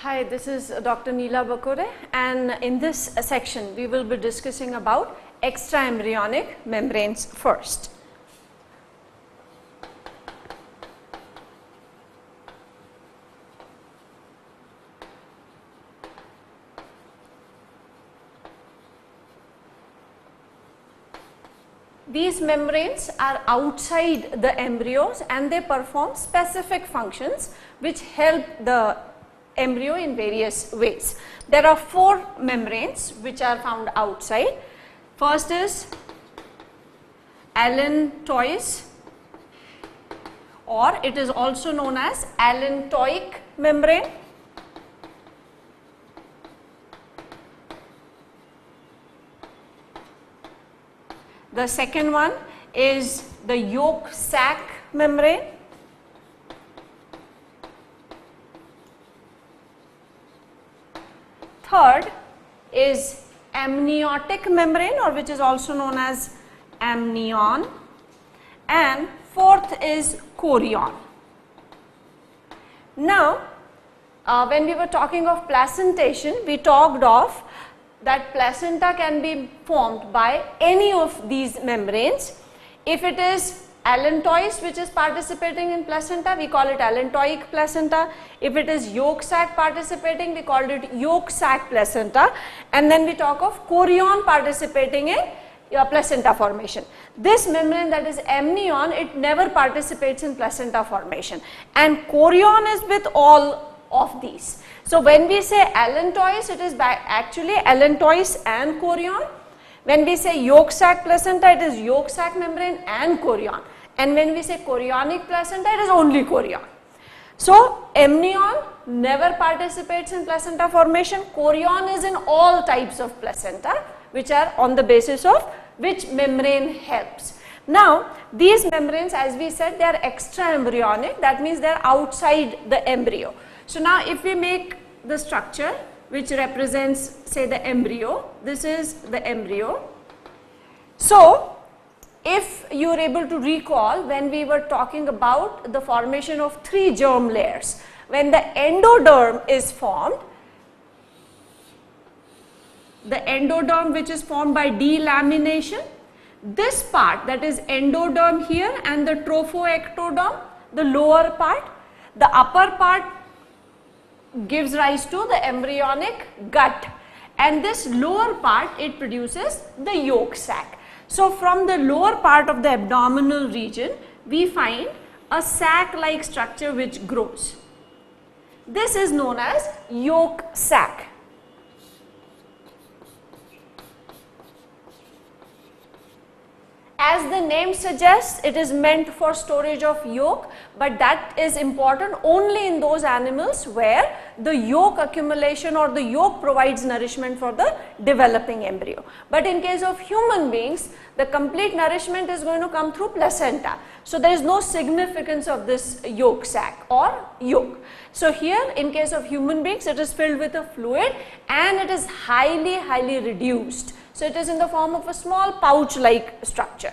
Hi, this is Dr. Neela Bakore, and in this section we will be discussing about extraembryonic membranes first. These membranes are outside the embryos and they perform specific functions which help the embryo in various ways. There are 4 membranes which are found outside. First is allantois, or it is also known as allantoic membrane. The second one is the yolk sac membrane. Third is amniotic membrane, or which is also known as amnion, and fourth is chorion. Now, when we were talking of placentation, we talked of that placenta can be formed by any of these membranes. If it is allantois which is participating in placenta, we call it allantoic placenta. If it is yolk sac participating, we called it yolk sac placenta, and then we talk of chorion participating in placenta formation. This membrane, that is amnion, it never participates in placenta formation, and chorion is with all of these. So when we say allantois, it is actually allantois and chorion. When we say yolk sac placenta, it is yolk sac membrane and chorion, and when we say chorionic placenta, it is only chorion. So amnion never participates in placenta formation. Chorion is in all types of placenta which are on the basis of which membrane helps. Now these membranes, as we said, they are extraembryonic, that means they are outside the embryo. So now if we make the structure which represents, say, the embryo, this is the embryo. So if you are able to recall, when we were talking about the formation of 3 germ layers, when the endoderm is formed, the endoderm which is formed by delamination, this part, that is endoderm here, and the trophoectoderm, the lower part, the upper part gives rise to the embryonic gut, and this lower part, it produces the yolk sac. So from the lower part of the abdominal region, we find a sac like structure which grows. This is known as yolk sac. As the name suggests, it is meant for storage of yolk, but that is important only in those animals where the yolk accumulation or the yolk provides nourishment for the developing embryo. But in case of human beings, the complete nourishment is going to come through placenta. So there is no significance of this yolk sac or yolk. So here, in case of human beings, it is filled with a fluid and it is highly reduced. So it is in the form of a small pouch like structure.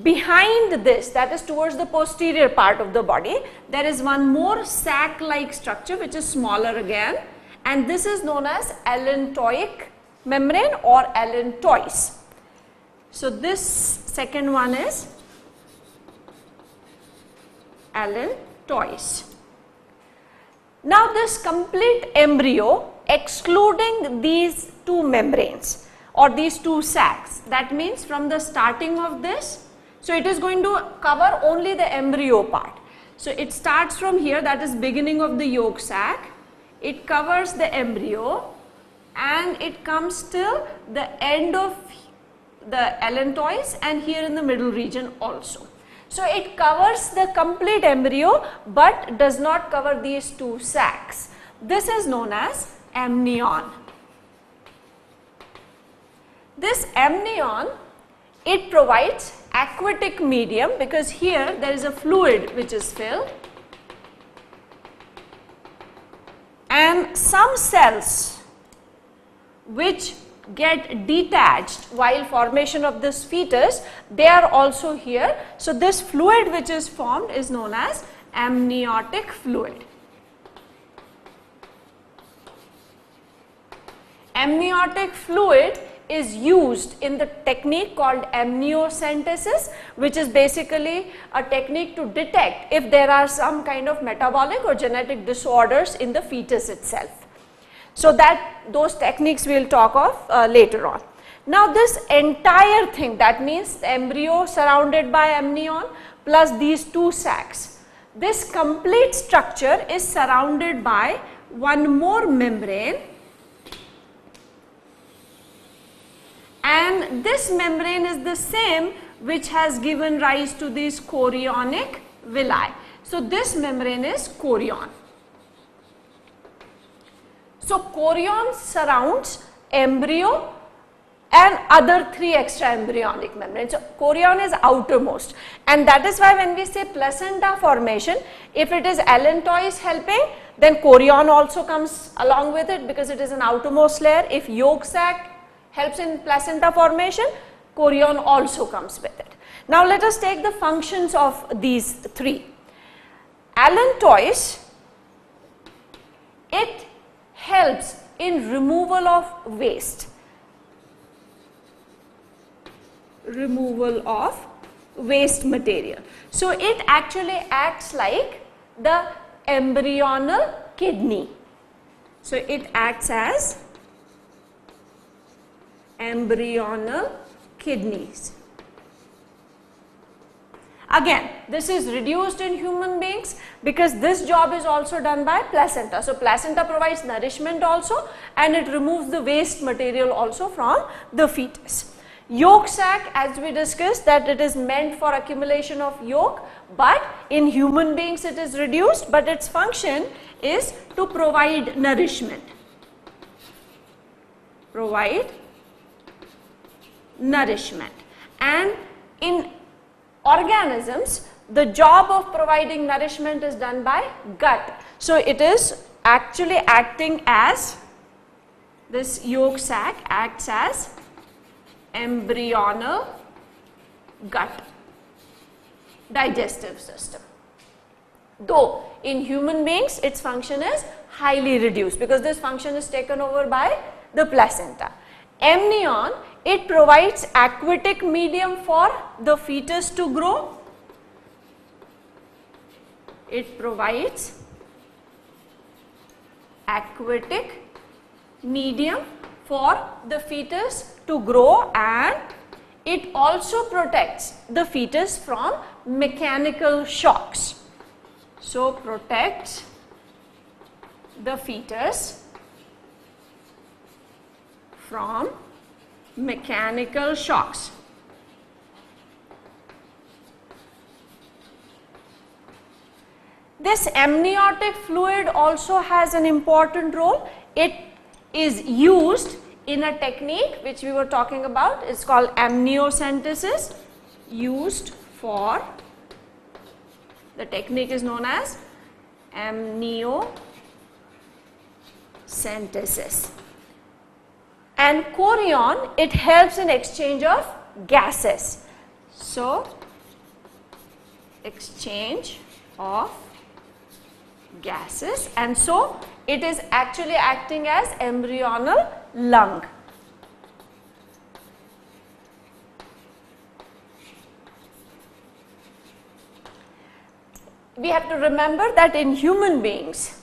Behind this, that is towards the posterior part of the body, there is one more sac like structure which is smaller again, and this is known as allantoic membrane or allantois. So this second one is allantois. Now this complete embryo, excluding these 2 membranes or these 2 sacs, that means from the starting of this, so it is going to cover only the embryo part. So it starts from here, that is beginning of the yolk sac, it covers the embryo and it comes till the end of the allantois and here in the middle region also. So it covers the complete embryo but does not cover these 2 sacs. This is known as amnion. This amnion, it provides aquatic medium because here there is a fluid which is filled, and some cells which get detached while formation of this fetus, they are also here. So this fluid which is formed is known as amniotic fluid. amniotic fluid is used in the technique called amniocentesis, which is basically a technique to detect if there are some kind of metabolic or genetic disorders in the fetus itself. So that those techniques we will talk of later on. Now this entire thing, that means the embryo surrounded by amnion plus these two sacs, this complete structure is surrounded by one more membrane, and this membrane is the same which has given rise to these chorionic villi. So this membrane is chorion. So chorion surrounds embryo and other three extra embryonic membranes. So chorion is outermost, and that is why when we say placenta formation, if it is allantois helping, then chorion also comes along with it because it is an outermost layer. If yolk sac helps in placenta formation, chorion also comes with it. Now let us take the functions of these three. Allantois, it helps in removal of waste. Removal of waste material. So it actually acts like the embryonal kidney. So it acts as embryonal kidneys. Again, this is reduced in human beings because this job is also done by placenta. So placenta provides nourishment also, and it removes the waste material also from the fetus. Yolk sac, as we discussed, that it is meant for accumulation of yolk, but in human beings it is reduced, but its function is to provide nourishment. Provide nourishment. And in organisms, the job of providing nourishment is done by gut. So it is actually acting as, this yolk sac acts as embryonal gut digestive system. Though in human beings its function is highly reduced because this function is taken over by the placenta. Amnion, it provides aquatic medium for the fetus to grow. It provides aquatic medium for the fetus to grow, and it also protects the fetus from mechanical shocks. So protects the fetus from mechanical shocks. This amniotic fluid also has an important role. It is used in a technique which we were talking about. It's called amniocentesis, used for, the technique is known as amniocentesis. And chorion, it helps in exchange of gases. So exchange of gases, and so it is actually acting as embryonal lung. We have to remember that in human beings,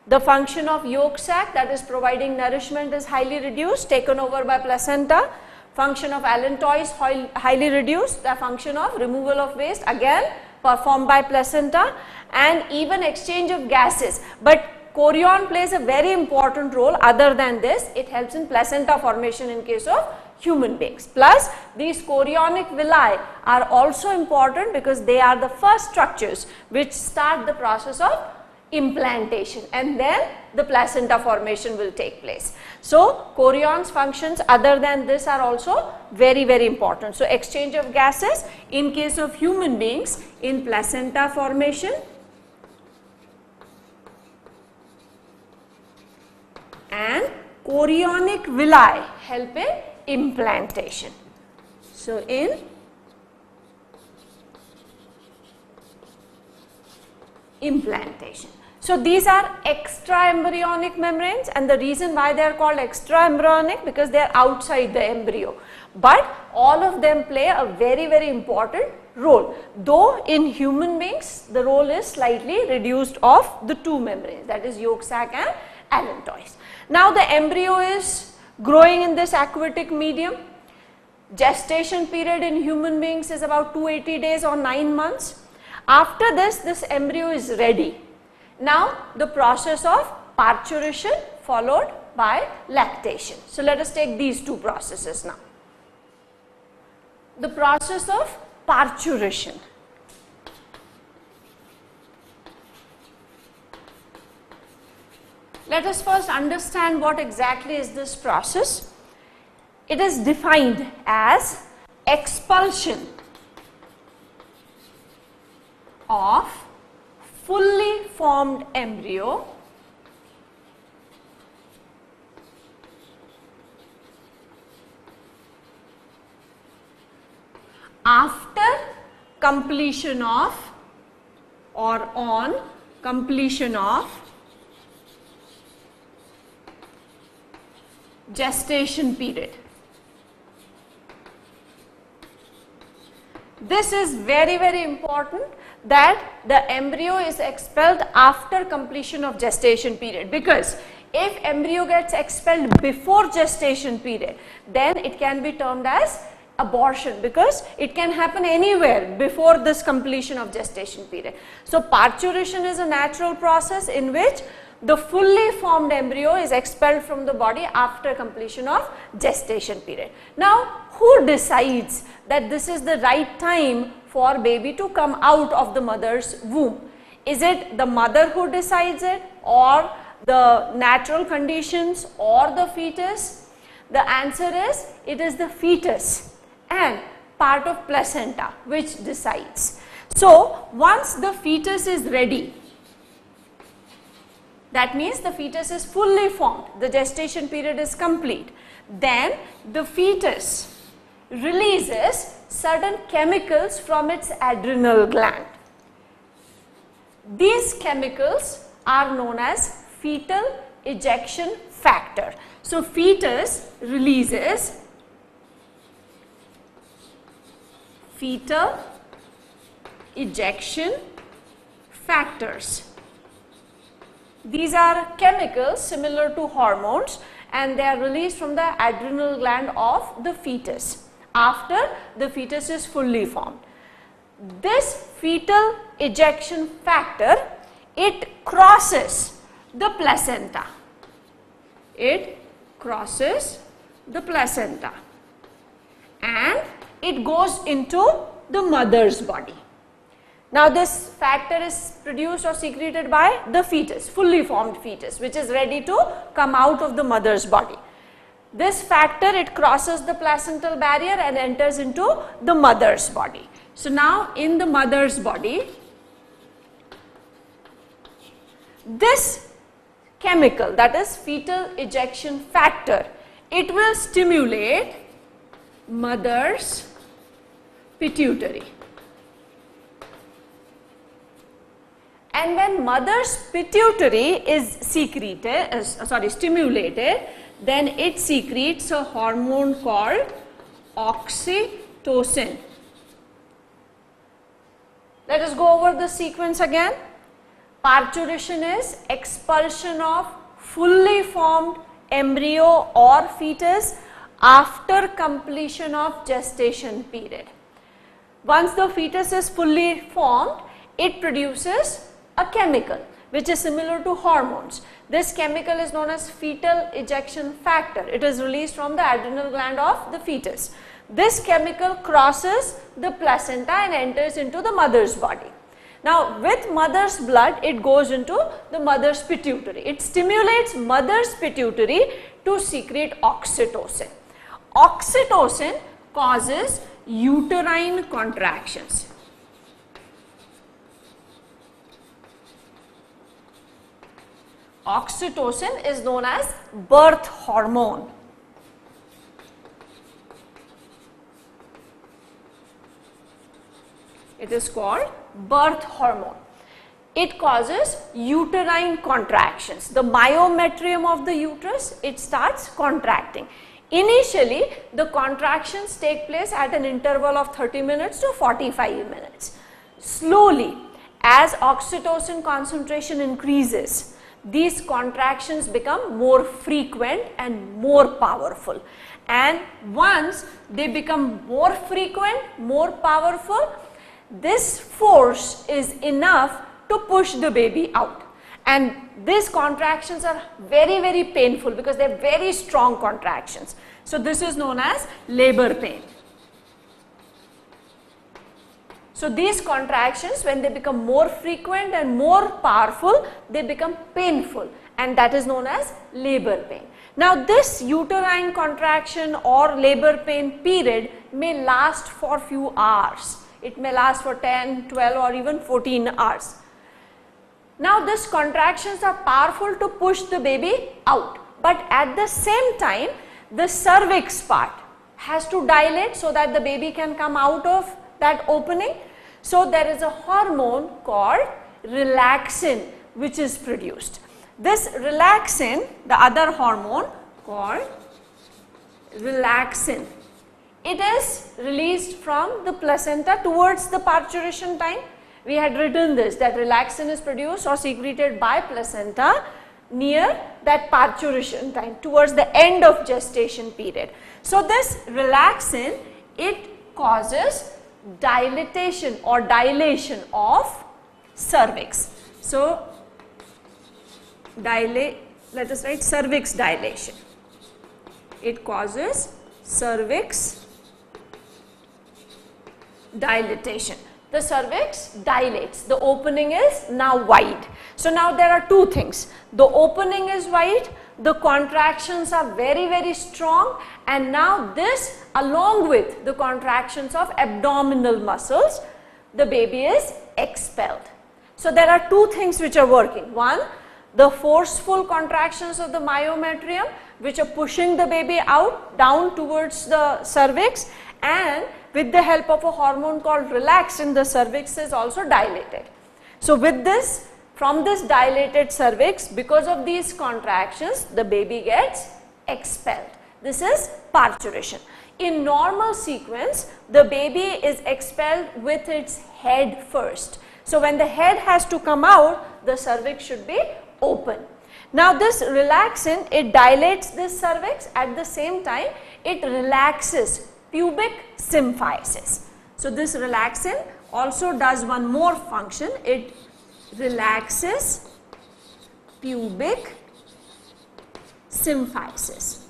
the function of yolk sac, that is providing nourishment, is highly reduced, taken over by placenta. Function of allantois highly reduced, the function of removal of waste again performed by placenta, and even exchange of gases. But chorion plays a very important role. Other than this, it helps in placenta formation in case of human beings. Plus, these chorionic villi are also important because they are the first structures which start the process of implantation, and then the placenta formation will take place. So chorion's functions other than this are also very, very important. So exchange of gases in case of human beings in placenta formation, and chorionic villi help in implantation. So in implantation. So these are extra embryonic membranes, and the reason why they are called extra embryonic because they are outside the embryo. But all of them play a very important role, though in human beings the role is slightly reduced of the two membranes, that is yolk sac and allantois. Now the embryo is growing in this aquatic medium. Gestation period in human beings is about 280 days or 9 months. After this embryo is ready. Now the process of parturition followed by lactation. So let us take these two processes now. The process of parturition. Let us first understand what exactly is this process. It is defined as expulsion of fully formed embryo after completion of or on completion of gestation period. This is very important, that the embryo is expelled after completion of gestation period, because if embryo gets expelled before gestation period, then it can be termed as abortion, because it can happen anywhere before this completion of gestation period. So parturition is a natural process in which the fully formed embryo is expelled from the body after completion of gestation period. Now who decides that this is the right time for baby to come out of the mother's womb? Is it the mother who decides it, or the natural conditions, or the fetus? The answer is, it is the fetus and part of placenta which decides. So once the fetus is ready, that means the fetus is fully formed, the gestation period is complete, then the fetus releases certain chemicals from its adrenal gland. These chemicals are known as fetal ejection factor. So fetus releases fetal ejection factors. These are chemicals similar to hormones, and they are released from the adrenal gland of the fetus after the fetus is fully formed. This fetal ejection factor, it crosses the placenta. It crosses the placenta and it goes into the mother's body. Now this factor is produced or secreted by the fetus, fully formed fetus, which is ready to come out of the mother's body. This factor, it crosses the placental barrier and enters into the mother's body. So now in the mother's body, this chemical, that is fetal ejection factor, it will stimulate mother's pituitary. And when mother's pituitary is stimulated, then it secretes a hormone called oxytocin. Let us go over the sequence again. Parturition is expulsion of fully formed embryo or fetus after completion of gestation period. Once the fetus is fully formed, it produces a chemical which is similar to hormones. This chemical is known as fetal ejection factor. It is released from the adrenal gland of the fetus. This chemical crosses the placenta and enters into the mother's body. Now with mother's blood, it goes into the mother's pituitary. It stimulates mother's pituitary to secrete oxytocin. Oxytocin causes uterine contractions. Oxytocin is known as birth hormone. It is called birth hormone. it causes uterine contractions. The myometrium of the uterus, it starts contracting. Initially, the contractions take place at an interval of 30 minutes to 45 minutes. Slowly, as oxytocin concentration increases, these contractions become more frequent and more powerful. And once they become more frequent, more powerful, this force is enough to push the baby out. And these contractions are very, very painful because they are very strong contractions. So this is known as labor pain. So these contractions, when they become more frequent and more powerful, they become painful, and that is known as labor pain. Now this uterine contraction or labor pain period may last for few hours. It may last for 10, 12 or even 14 hours. Now these contractions are powerful to push the baby out, but at the same time the cervix part has to dilate so that the baby can come out of that opening. So there is a hormone called relaxin which is produced. This relaxin, the other hormone called relaxin, it is released from the placenta towards the parturition time. We had written this, that relaxin is produced or secreted by placenta near that parturition time, towards the end of gestation period. So this relaxin, it causes dilatation or dilation of cervix. So let us write cervix dilation. It causes cervix dilatation. The cervix dilates, the opening is now wide. So now there are two things, the opening is wide, the contractions are very, very strong, and now this along with the contractions of abdominal muscles, the baby is expelled. So there are two things which are working. One, the forceful contractions of the myometrium which are pushing the baby out down towards the cervix, and with the help of a hormone called relaxin, the cervix is also dilated. So with this, from this dilated cervix, because of these contractions, the baby gets expelled. This is parturition. In normal sequence, the baby is expelled with its head first. So when the head has to come out, the cervix should be open. Now this relaxin, it dilates this cervix, at the same time it relaxes pubic symphysis. So this relaxin also does one more function, it relaxes pubic symphysis.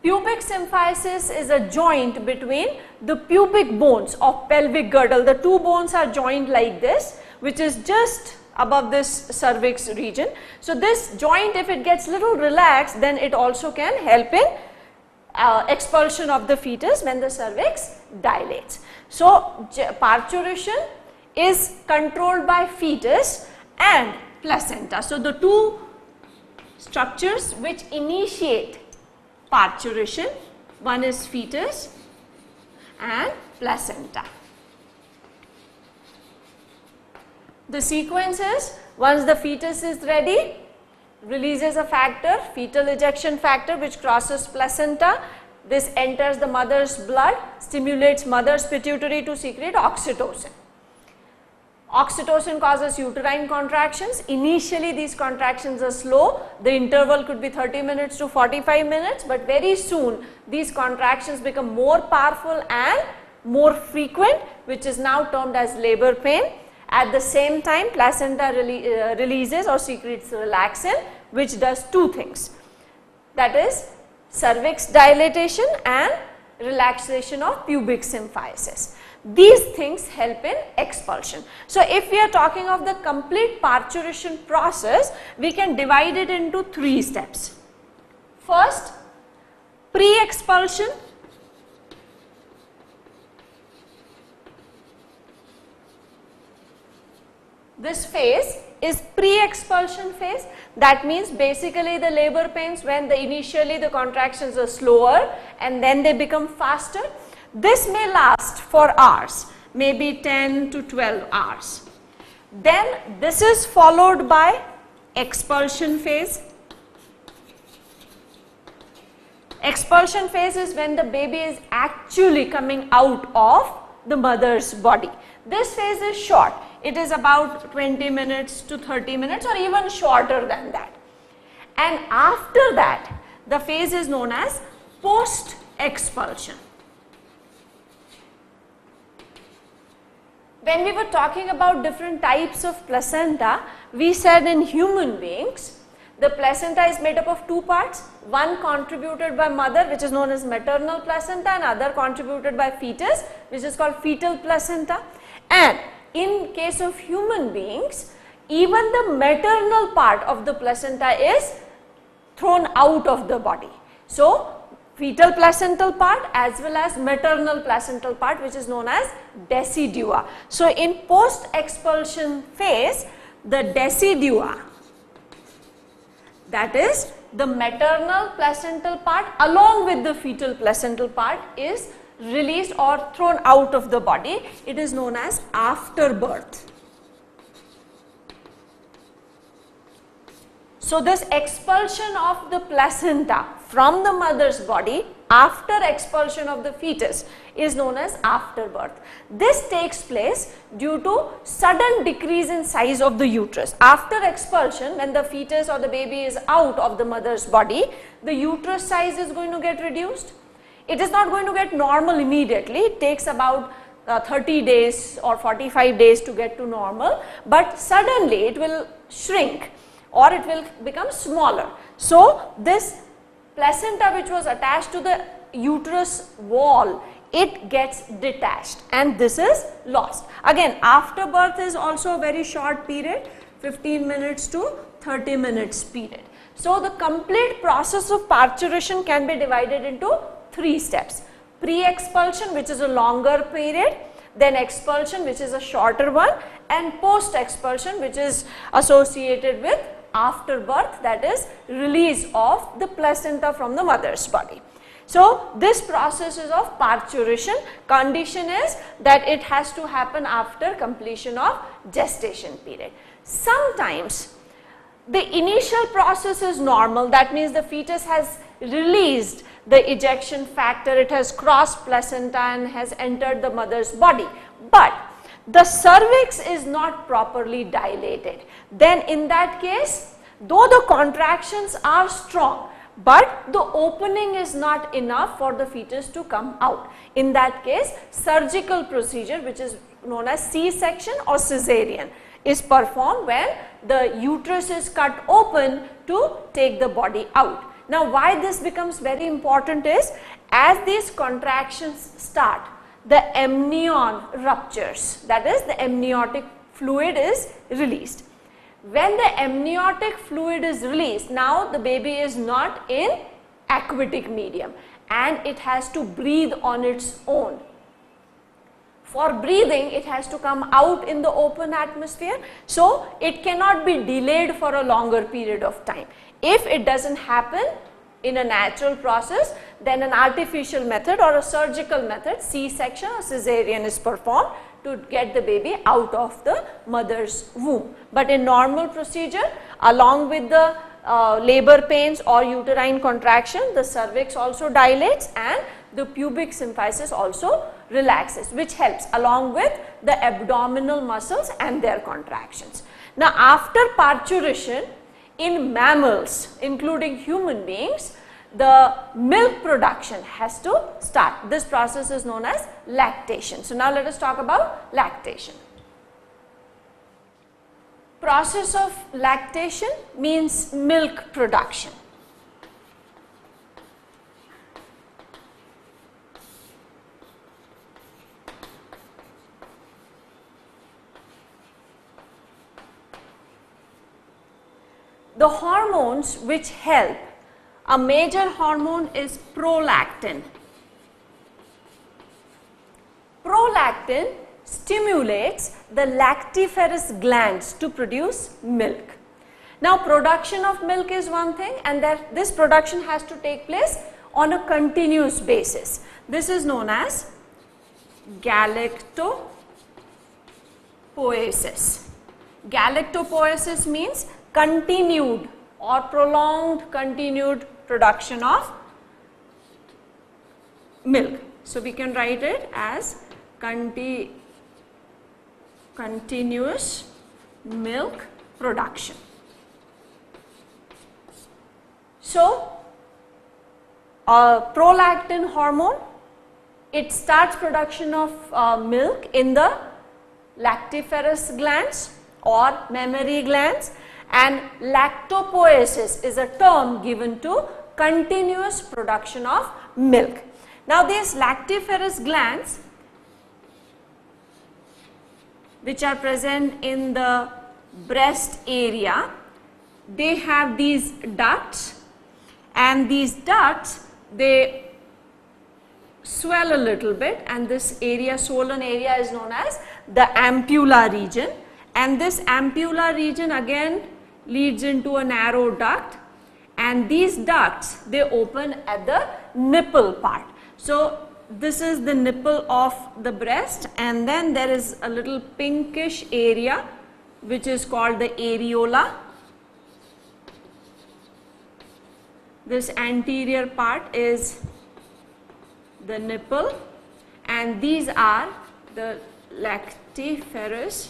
Pubic symphysis is a joint between the pubic bones of pelvic girdle. The two bones are joined like this, which is just above this cervix region. So this joint, if it gets little relaxed, then it also can help in expulsion of the fetus when the cervix dilates. So parturition is controlled by fetus and placenta. So the two structures which initiate parturition, one is fetus and placenta. The sequence is, once the fetus is ready, releases a factor, fetal ejection factor, which crosses placenta. This enters the mother's blood, stimulates mother's pituitary to secrete oxytocin. Oxytocin causes uterine contractions. Initially these contractions are slow, the interval could be 30 minutes to 45 minutes, but very soon these contractions become more powerful and more frequent, which is now termed as labor pain. At the same time, placenta releases or secretes relaxin, which does two things, that is cervix dilatation and relaxation of pubic symphysis. These things help in expulsion. So if we are talking of the complete parturition process, we can divide it into three steps. First, pre-expulsion. This phase is pre-expulsion phase. That means basically the labor pains when initially the contractions are slower and then they become faster. This may last for hours, maybe 10 to 12 hours. Then this is followed by expulsion phase. Expulsion phase is when the baby is actually coming out of the mother's body. This phase is short. It is about 20 minutes to 30 minutes or even shorter than that. And after that, the phase is known as post-expulsion. When we were talking about different types of placenta, we said in human beings, the placenta is made up of two parts, one contributed by mother, which is known as maternal placenta, and other contributed by fetus, which is called fetal placenta. And in case of human beings, even the maternal part of the placenta is thrown out of the body. So, fetal placental part as well as maternal placental part, which is known as decidua. So, in post-expulsion phase, the decidua, that is the maternal placental part along with the fetal placental part, is released or thrown out of the body. It is known as afterbirth. So, this expulsion of the placenta from the mother's body after expulsion of the fetus is known as afterbirth. This takes place due to sudden decrease in size of the uterus. After expulsion, when the fetus or the baby is out of the mother's body, the uterus size is going to get reduced. It is not going to get normal immediately. It takes about 30 days or 45 days to get to normal, but suddenly it will shrink or it will become smaller. So, this placenta which was attached to the uterus wall, it gets detached and this is lost. Again, afterbirth is also a very short period, 15 minutes to 30 minutes period. So, the complete process of parturition can be divided into 3 steps. Pre-expulsion, which is a longer period, then expulsion, which is a shorter one, and post-expulsion, which is associated with afterbirth, that is release of the placenta from the mother's body. So, this process is of parturition. Condition is that it has to happen after completion of gestation period. Sometimes the initial process is normal, that means the fetus has released the ejection factor, it has crossed placenta and has entered the mother's body, but the cervix is not properly dilated. Then in that case, though the contractions are strong, but the opening is not enough for the fetus to come out. In that case, surgical procedure, which is known as C-section or cesarean, is performed when the uterus is cut open to take the body out. Now, why this becomes very important is, as these contractions start, the amnion ruptures, that is the amniotic fluid is released. When the amniotic fluid is released, now the baby is not in aquatic medium and it has to breathe on its own. For breathing, it has to come out in the open atmosphere, so it cannot be delayed for a longer period of time. If it does not happen in a natural process, then an artificial method or a surgical method, C-section or cesarean, is performed to get the baby out of the mother's womb. But in normal procedure, along with the labor pains or uterine contraction, the cervix also dilates and the pubic symphysis also relaxes, which helps along with the abdominal muscles and their contractions. Now, after parturition, in mammals including human beings, the milk production has to start. This process is known as lactation. So, now let us talk about lactation. Process of lactation means milk production. The hormones which help, a major hormone is prolactin. Prolactin stimulates the lactiferous glands to produce milk. Now, production of milk is one thing, and that this production has to take place on a continuous basis. This is known as galactoreception. galactopoiesis. Galactopoiesis means continued or prolonged continued production of milk. So, we can write it as continuous milk production. So, prolactin hormone, it starts production of milk in the lactiferous glands or mammary glands, and lactopoiesis is a term given to continuous production of milk. Now, these lactiferous glands which are present in the breast area, they have these ducts, and these ducts, they swell a little bit, and this area, swollen area, is known as the ampulla region, and this ampulla region again leads into a narrow duct, and these ducts, they open at the nipple part. So, this is the nipple of the breast, and then there is a little pinkish area which is called the areola. This anterior part is the nipple, and these are the lactiferous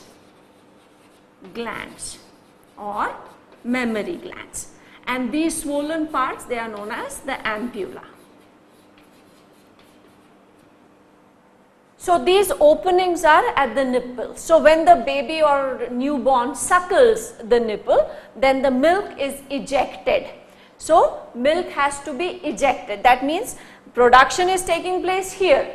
glands or mammary glands, and these swollen parts, they are known as the ampulla. So, these openings are at the nipple. So, when the baby or newborn suckles the nipple, then the milk is ejected. So, milk has to be ejected. That means production is taking place here,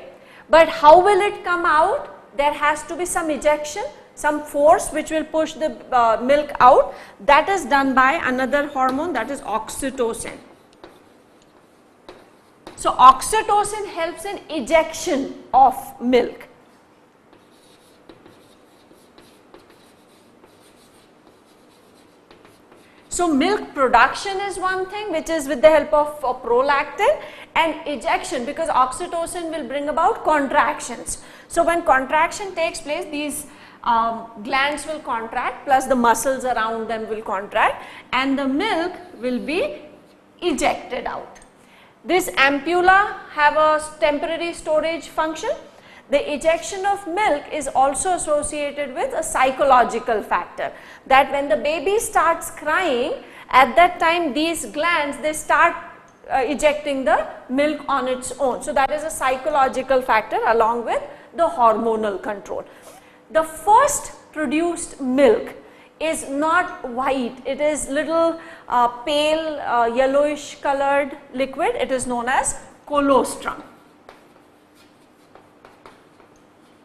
but how will it come out? There has to be some ejection, some force which will push the milk out. That is done by another hormone, that is oxytocin. So, oxytocin helps in ejection of milk. So, milk production is one thing which is with the help of prolactin, and ejection, because oxytocin will bring about contractions. So, when contraction takes place, these glands will contract, plus the muscles around them will contract, and the milk will be ejected out. This ampulla have a temporary storage function. The ejection of milk is also associated with a psychological factor, that when the baby starts crying, at that time these glands, they start ejecting the milk on its own. So, that is a psychological factor along with the hormonal control. The first produced milk is not white, it is little pale yellowish colored liquid. It is known as colostrum.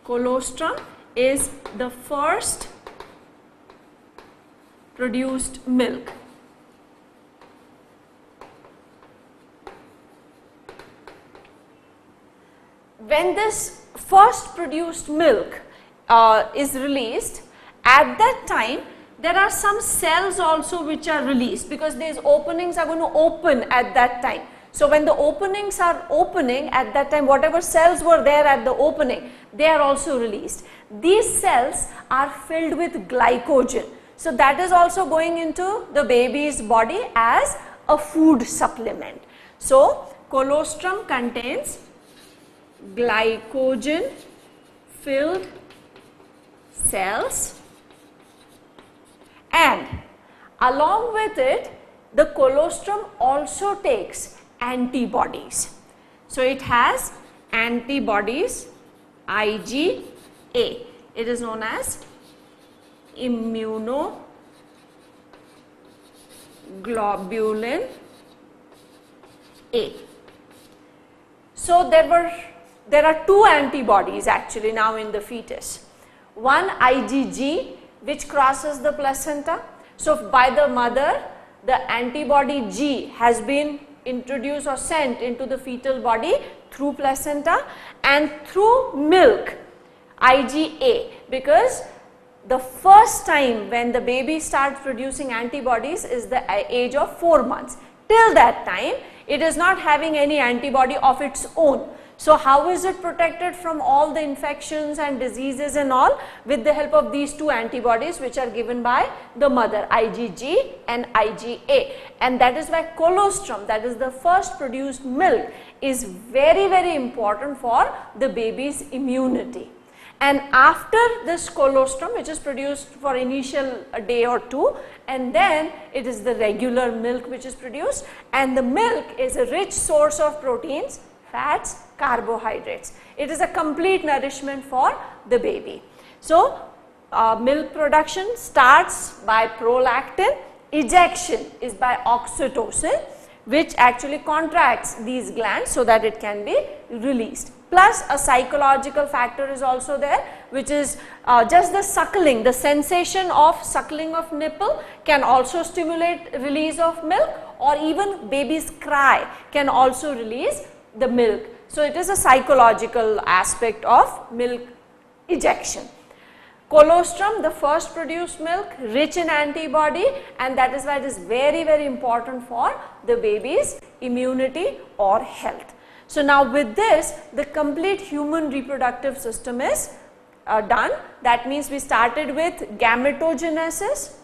Colostrum is the first produced milk. When this first produced milk is released, at that time there are some cells also which are released, because these openings are going to open at that time. So, when the openings are opening at that time, whatever cells were there at the opening, they are also released. These cells are filled with glycogen. So, that is also going into the baby's body as a food supplement. So, colostrum contains glycogen filled cells, and along with it, the colostrum also takes antibodies. So, it has antibodies IgA. It is known as immunoglobulin A. So, there are two antibodies actually now in the fetus. One IgG, which crosses the placenta. So, by the mother, the antibody G has been introduced or sent into the fetal body through placenta, and through milk IgA, because the first time when the baby starts producing antibodies is the age of 4 months. Till that time, it is not having any antibody of its own. So how is it protected from all the infections and diseases and all? With the help of these two antibodies which are given by the mother, IgG and IgA, and that is why colostrum, that is the first produced milk, is very, very important for the baby's immunity. And after this colostrum, which is produced for initial a day or two, and then it is the regular milk which is produced, and the milk is a rich source of proteins, fats, carbohydrates. It is a complete nourishment for the baby. So milk production starts by prolactin, ejection is by oxytocin, which actually contracts these glands so that it can be released. Plus a psychological factor is also there, which is just the suckling, the sensation of suckling of nipple can also stimulate release of milk, or even baby's cry can also release the milk. So it is a psychological aspect of milk ejection. Colostrum, the first produced milk, rich in antibody, and that is why it is very, very important for the baby's immunity or health. So now with this, the complete human reproductive system is done. That means we started with gametogenesis,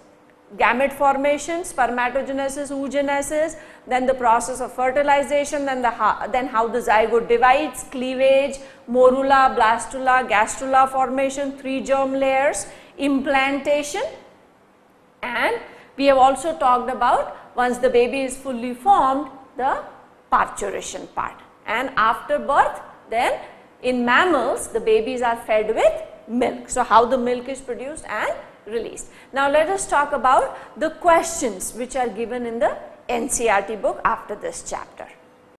gamete formation, spermatogenesis, oogenesis, then the process of fertilization, then how the zygote divides, cleavage, morula, blastula, gastrula formation, 3 germ layers, implantation, and we have also talked about once the baby is fully formed, the parturition part. And after birth, then in mammals the babies are fed with milk. So how the milk is produced and released. Now let us talk about the questions which are given in the NCERT book after this chapter.